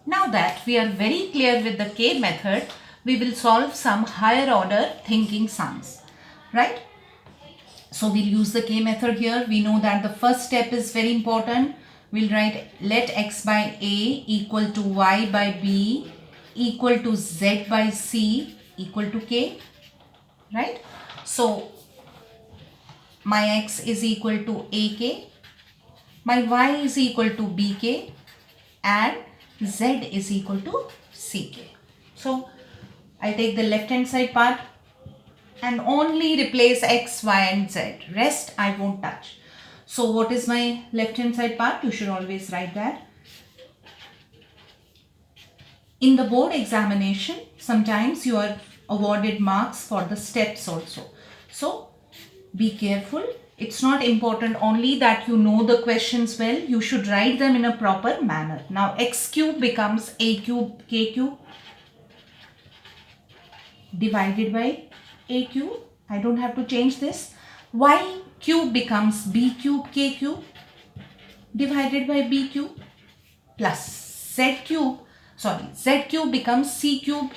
Now that we are very clear with the K method, we will solve some higher order thinking sums, right? So we'll use the K method here. We know that the first step is very important. We'll write let x by a equal to y by b equal to z by c equal to k, right? So my x is equal to ak, my y is equal to bk, and z is equal to ck. So I'll take the left hand side part and only replace x, y and z. Rest I won't touch. So what is my left hand side part? You should always write that. In the board examination, sometimes you are awarded marks for the steps also. So be careful. It's not important only that you know the questions well. You should write them in a proper manner. Now x cube becomes a cube k cube divided by a cube. I don't have to change this. Y cube becomes b cube k cube divided by b cube plus z cube becomes c cube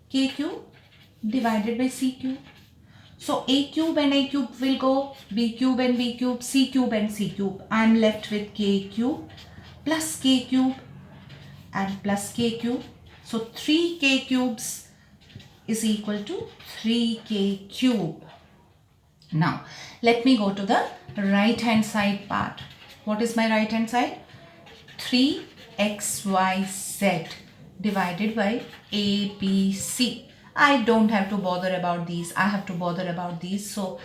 k cube divided by c cube. So a cube and a cube will go, b cube and b cube, c cube and c cube. I am left with k cube plus k cube and plus k cube. So 3k cubes is equal to 3k cube. Now let me go to the right hand side part. What is my right hand side? 3xyz divided by ABC. I don't have to bother about these. I have to bother about these. So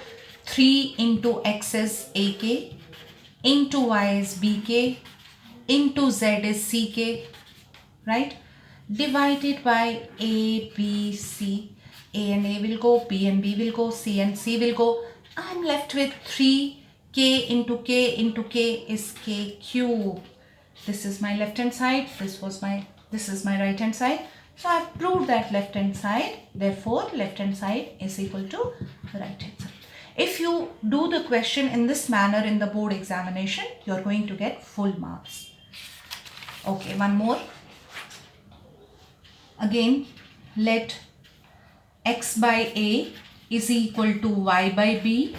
3 into x is ak, into y is bk, into z is ck, right? Divided by ABC. A and A will go, B and B will go, C and C will go. I'm left with 3k into k into k is k cube. This is my left hand side. This is my right hand side. So I've proved that left hand side. Therefore, left hand side is equal to right hand side. If you do the question in this manner in the board examination, you're going to get full marks. Okay, one more. Again, let x by a is equal to y by b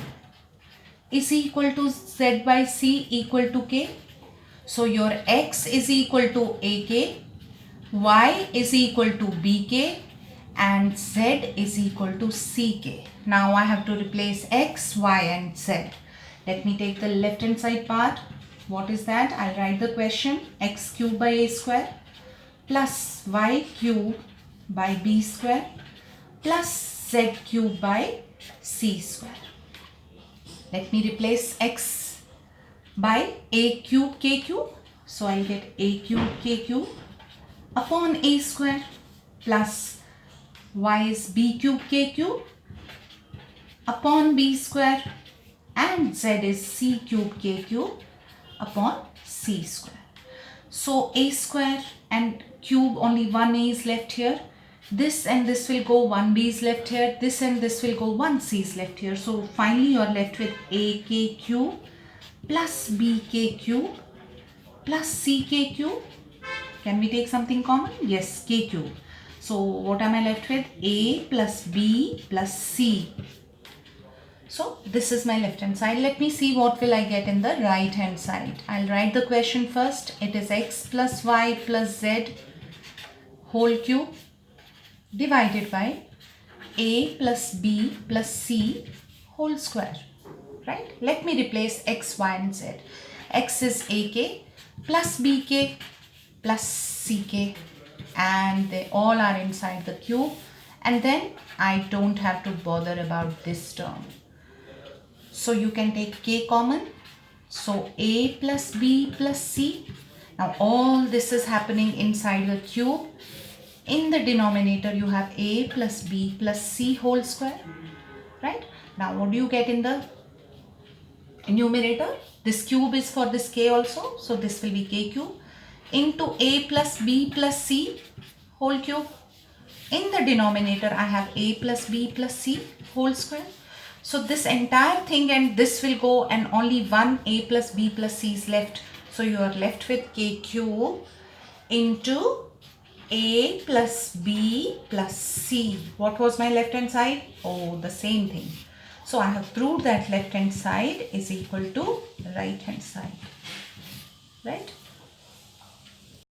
is equal to z by c equal to k. So your x is equal to ak, y is equal to bk, and z is equal to ck. Now I have to replace x, y and z. Let me take the left hand side part. What is that? I'll write the question. X cube by a square plus y cube by b square plus z cube by c square. Let me replace x by a cube k cube. So I'll get a cube k cube upon a square plus y is b cube k cube upon b square and z is c cube k cube upon c square. So a square and cube, only one a is left here. This and this will go, one b is left here. This and this will go, one c is left here. So finally you are left with a k cube plus b k cube plus c k cube. Can we take something common? Yes, k cube. So what am I left with? A plus b plus c. So this is my left hand side. Let me see what will I get in the right hand side. I'll write the question first. It is x plus y plus z whole cube divided by a plus b plus c whole square, right? Let me replace x, y and z. X is ak plus bk plus ck, and they all are inside the cube, and then I don't have to bother about this term. So you can take k common. So a plus b plus c. Now all this is happening inside the cube. In the denominator you have a plus b plus c whole square, right? Now what do you get in the numerator? This cube is for this k also. So this will be k cube into a plus b plus c whole cube. In the denominator I have a plus b plus c whole square. So this entire thing and this will go, and only one a plus b plus c is left. So you are left with k cube into A plus B plus C. What was my left hand side? Oh, the same thing. So I have proved that left hand side is equal to right hand side. Right?